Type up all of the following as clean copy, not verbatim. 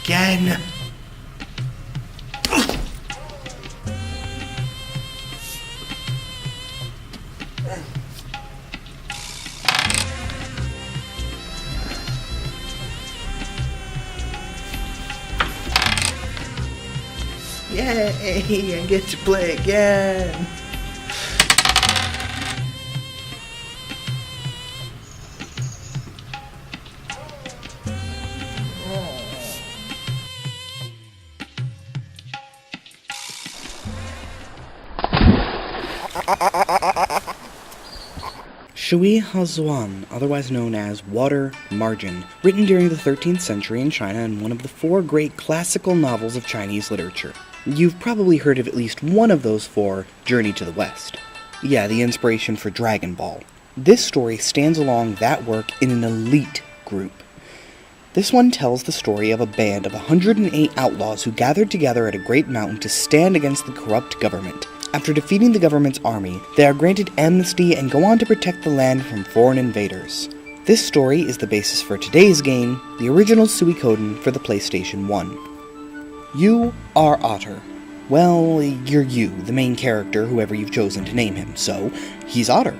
again. Yay, I get to play again. Shui Hazuan, otherwise known as Water Margin, written during the 13th century in China and one of the 4 great classical novels of Chinese literature. You've probably heard of at least one of those 4, Journey to the West. Yeah, the inspiration for Dragon Ball. This story stands along that work in an elite group. This one tells the story of a band of 108 outlaws who gathered together at a great mountain to stand against the corrupt government. After defeating the government's army, they are granted amnesty and go on to protect the land from foreign invaders. This story is the basis for today's game, the original Suikoden for the PlayStation 1. You are Otter. Well, you're you, the main character, whoever you've chosen to name him, so he's Otter.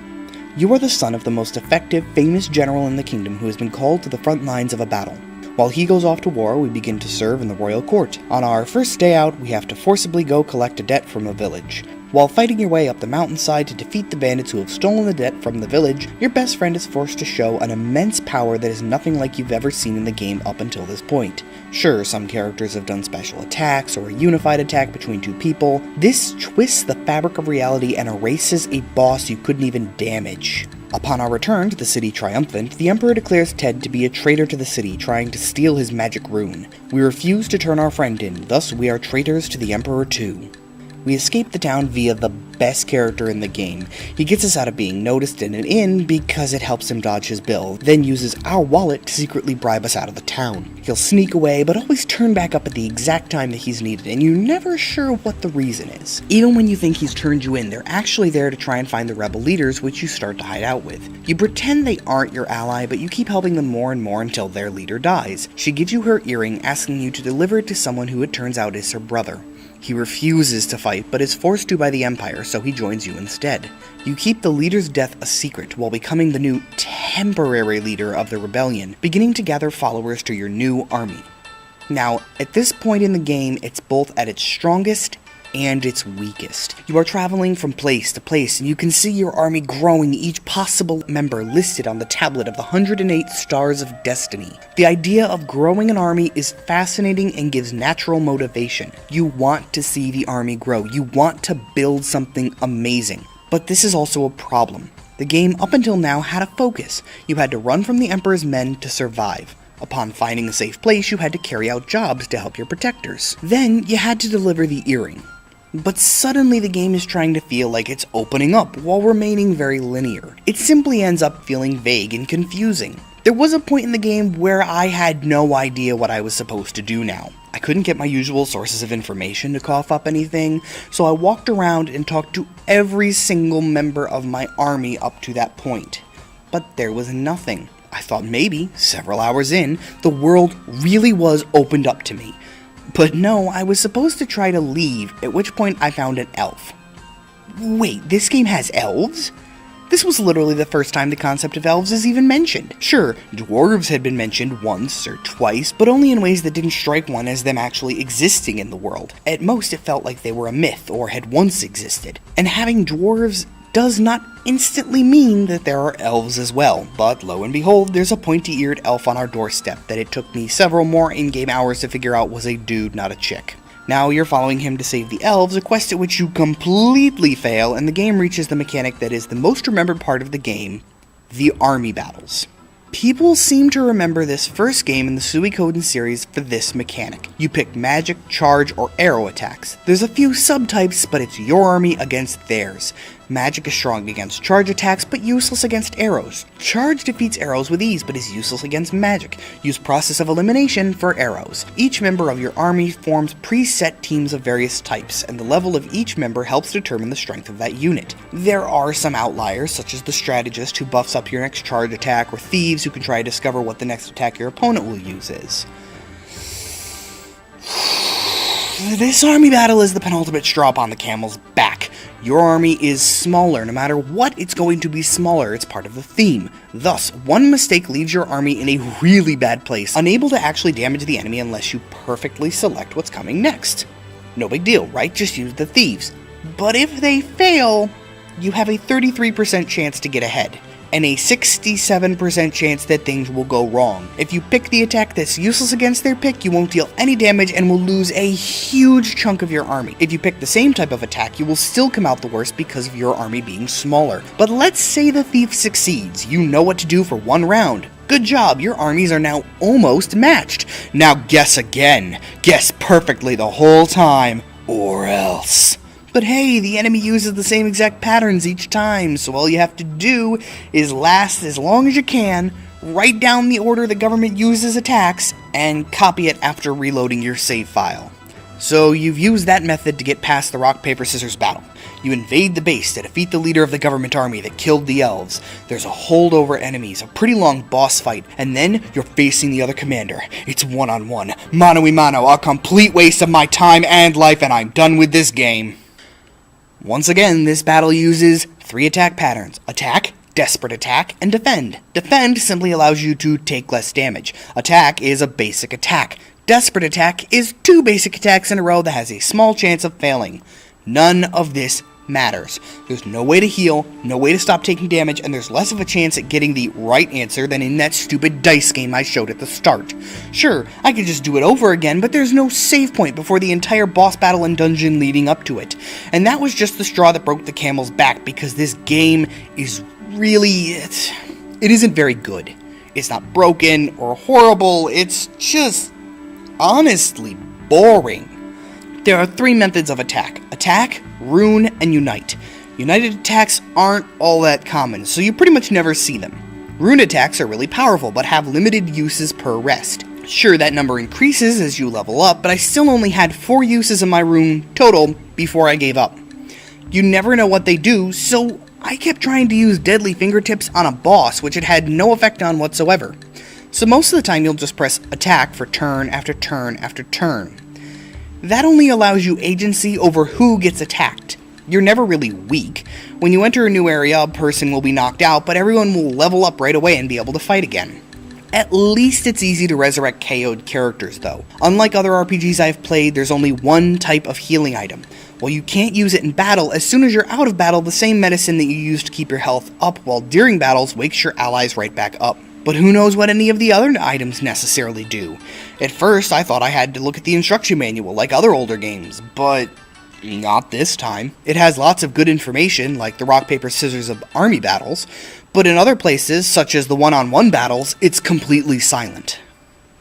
You are the son of the most effective, famous general in the kingdom who has been called to the front lines of a battle. While he goes off to war, we begin to serve in the royal court. On our first day out, we have to forcibly go collect a debt from a village. While fighting your way up the mountainside to defeat the bandits who have stolen the debt from the village, your best friend is forced to show an immense power that is nothing like you've ever seen in the game up until this point. Sure, some characters have done special attacks or a unified attack between 2 people. This twists the fabric of reality and erases a boss you couldn't even damage. Upon our return to the city triumphant, the Emperor declares Ted to be a traitor to the city, trying to steal his magic rune. We refuse to turn our friend in, thus we are traitors to the Emperor too. We escape the town via the best character in the game. He gets us out of being noticed in an inn because it helps him dodge his bill, then uses our wallet to secretly bribe us out of the town. He'll sneak away, but always turn back up at the exact time that he's needed, and you're never sure what the reason is. Even when you think he's turned you in, they're actually there to try and find the rebel leaders, which you start to hide out with. You pretend they aren't your ally, but you keep helping them more and more until their leader dies. She gives you her earring, asking you to deliver it to someone who it turns out is her brother. He refuses to fight, but is forced to by the Empire, so he joins you instead. You keep the leader's death a secret while becoming the new temporary leader of the rebellion, beginning to gather followers to your new army. Now, at this point in the game, it's both at its strongest and its weakest. You are traveling from place to place, and you can see your army growing, each possible member listed on the tablet of the 108 Stars of Destiny. The idea of growing an army is fascinating and gives natural motivation. You want to see the army grow. You want to build something amazing. But this is also a problem. The game up until now had a focus. You had to run from the Emperor's men to survive. Upon finding a safe place, you had to carry out jobs to help your protectors. Then, you had to deliver the earring. But suddenly the game is trying to feel like it's opening up while remaining very linear. It simply ends up feeling vague and confusing. There was a point in the game where I had no idea what I was supposed to do now. I couldn't get my usual sources of information to cough up anything, so I walked around and talked to every single member of my army up to that point. But there was nothing. I thought maybe, several hours in, the world really was opened up to me. But no, I was supposed to try to leave, at which point I found an elf. Wait, this game has elves? This was literally the first time the concept of elves is even mentioned. Sure, dwarves had been mentioned once or twice, but only in ways that didn't strike one as them actually existing in the world. At most, it felt like they were a myth or had once existed. And having dwarves does not instantly mean that there are elves as well, but lo and behold, there's a pointy-eared elf on our doorstep that it took me several more in-game hours to figure out was a dude, not a chick. Now you're following him to save the elves, a quest at which you completely fail, and the game reaches the mechanic that is the most remembered part of the game, the army battles. People seem to remember this first game in the Suikoden series for this mechanic. You pick magic, charge, or arrow attacks. There's a few subtypes, but it's your army against theirs. Magic is strong against charge attacks, but useless against arrows. Charge defeats arrows with ease, but is useless against magic. Use process of elimination for arrows. Each member of your army forms preset teams of various types, and the level of each member helps determine the strength of that unit. There are some outliers, such as the strategist who buffs up your next charge attack, or thieves who can try to discover what the next attack your opponent will use is. This army battle is the penultimate straw upon the camel's back. Your army is smaller. No matter what, it's going to be smaller. It's part of the theme. Thus, one mistake leaves your army in a really bad place, unable to actually damage the enemy unless you perfectly select what's coming next. No big deal, right? Just use the thieves. But if they fail, you have a 33% chance to get ahead, and a 67% chance that things will go wrong. If you pick the attack that's useless against their pick, you won't deal any damage and will lose a huge chunk of your army. If you pick the same type of attack, you will still come out the worst because of your army being smaller. But let's say the thief succeeds. You know what to do for one round. Good job, your armies are now almost matched. Now guess again. Guess perfectly the whole time, or else. But hey, the enemy uses the same exact patterns each time, so all you have to do is last as long as you can, write down the order the government uses attacks, and copy it after reloading your save file. So you've used that method to get past the rock, paper, scissors battle. You invade the base to defeat the leader of the government army that killed the elves. There's a holdover enemies, a pretty long boss fight, and then you're facing the other commander. It's one-on-one, mano-a-mano, a complete waste of my time and life, and I'm done with this game. Once again, this battle uses 3 attack patterns: attack, desperate attack, and defend. Defend simply allows you to take less damage. Attack is a basic attack. Desperate attack is 2 basic attacks in a row that has a small chance of failing. None of this matters. There's no way to heal, no way to stop taking damage, and there's less of a chance at getting the right answer than in that stupid dice game I showed at the start. Sure, I could just do it over again, but there's no save point before the entire boss battle and dungeon leading up to it. And that was just the straw that broke the camel's back, because this game is really... it isn't very good. It's not broken or horrible, it's just honestly boring. There are 3 methods of attack: attack, rune, and unite. United attacks aren't all that common, so you pretty much never see them. Rune attacks are really powerful, but have limited uses per rest. Sure, that number increases as you level up, but I still only had 4 uses of my rune total before I gave up. You never know what they do, so I kept trying to use deadly fingertips on a boss, which it had no effect on whatsoever. So most of the time you'll just press attack for turn after turn after turn. That only allows you agency over who gets attacked. You're never really weak. When you enter a new area, a person will be knocked out, but everyone will level up right away and be able to fight again. At least it's easy to resurrect KO'd characters, though. Unlike other RPGs I've played, there's only one type of healing item. While you can't use it in battle, as soon as you're out of battle, the same medicine that you use to keep your health up while during battles wakes your allies right back up. But who knows what any of the other items necessarily do. At first, I thought I had to look at the instruction manual like other older games, but not this time. It has lots of good information, like the rock, paper, scissors of army battles, but in other places, such as the one-on-one battles, it's completely silent.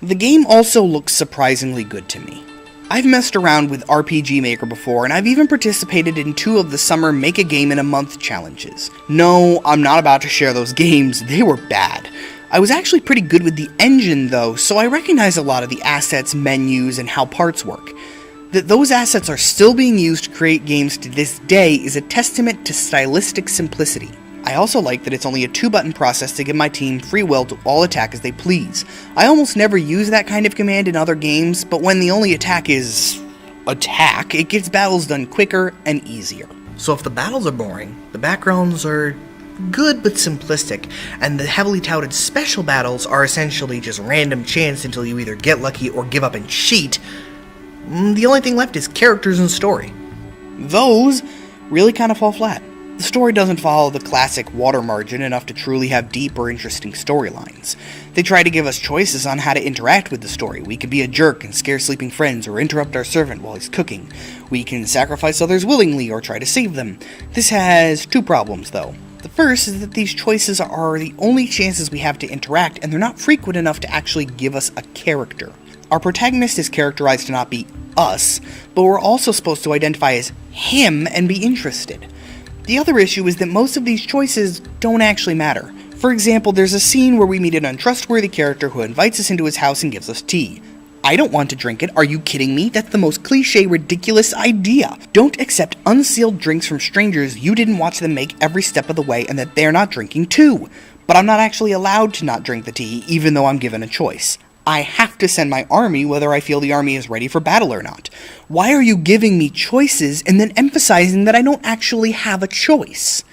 The game also looks surprisingly good to me. I've messed around with RPG Maker before, and I've even participated in 2 of the summer Make a Game in a Month challenges. No, I'm not about to share those games, they were bad. I was actually pretty good with the engine though, so I recognize a lot of the assets, menus, and how parts work. That those assets are still being used to create games to this day is a testament to stylistic simplicity. I also like that it's only a 2-button process to give my team free will to all attack as they please. I almost never use that kind of command in other games, but when the only attack is attack, it gets battles done quicker and easier. So if the battles are boring, the backgrounds are good but simplistic, and the heavily touted special battles are essentially just random chance until you either get lucky or give up and cheat, the only thing left is characters and story. Those really kind of fall flat. The story doesn't follow the classic water margin enough to truly have deep or interesting storylines. They try to give us choices on how to interact with the story. We can be a jerk and scare sleeping friends or interrupt our servant while he's cooking. We can sacrifice others willingly or try to save them. This has 2 problems though. The first is that these choices are the only chances we have to interact, and they're not frequent enough to actually give us a character. Our protagonist is characterized to not be us, but we're also supposed to identify as him and be interested. The other issue is that most of these choices don't actually matter. For example, there's a scene where we meet an untrustworthy character who invites us into his house and gives us tea. I don't want to drink it, are you kidding me? That's the most cliche, ridiculous idea. Don't accept unsealed drinks from strangers you didn't watch them make every step of the way and that they're not drinking too. But I'm not actually allowed to not drink the tea, even though I'm given a choice. I have to send my army whether I feel the army is ready for battle or not. Why are you giving me choices and then emphasizing that I don't actually have a choice?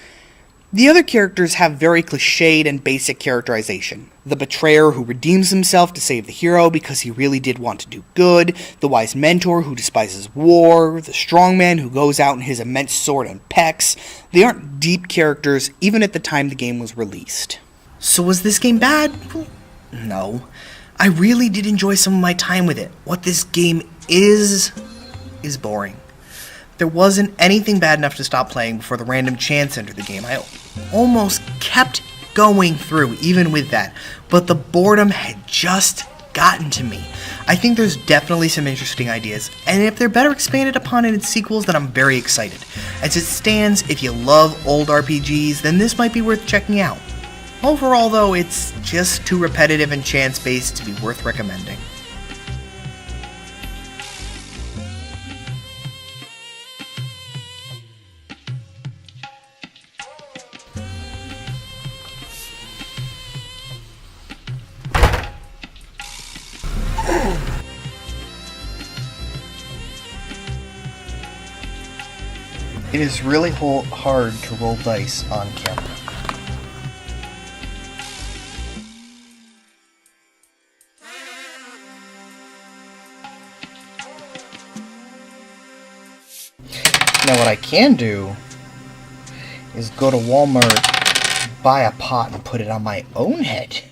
The other characters have very cliched and basic characterization. The betrayer who redeems himself to save the hero because he really did want to do good, the wise mentor who despises war, the strongman who goes out in his immense sword and pecs. They aren't deep characters even at the time the game was released. So was this game bad? Well, no. I really did enjoy some of my time with it. What this game is boring. There wasn't anything bad enough to stop playing before the random chance entered the game. I almost kept going through even with that, but the boredom had just gotten to me. I think there's definitely some interesting ideas, and if they're better expanded upon in its sequels, then I'm very excited. As it stands, if you love old RPGs, then this might be worth checking out. Overall, though, it's just too repetitive and chance-based to be worth recommending. It is really hard to roll dice on camera. Now what I can do is go to Walmart, buy a pot, and put it on my own head.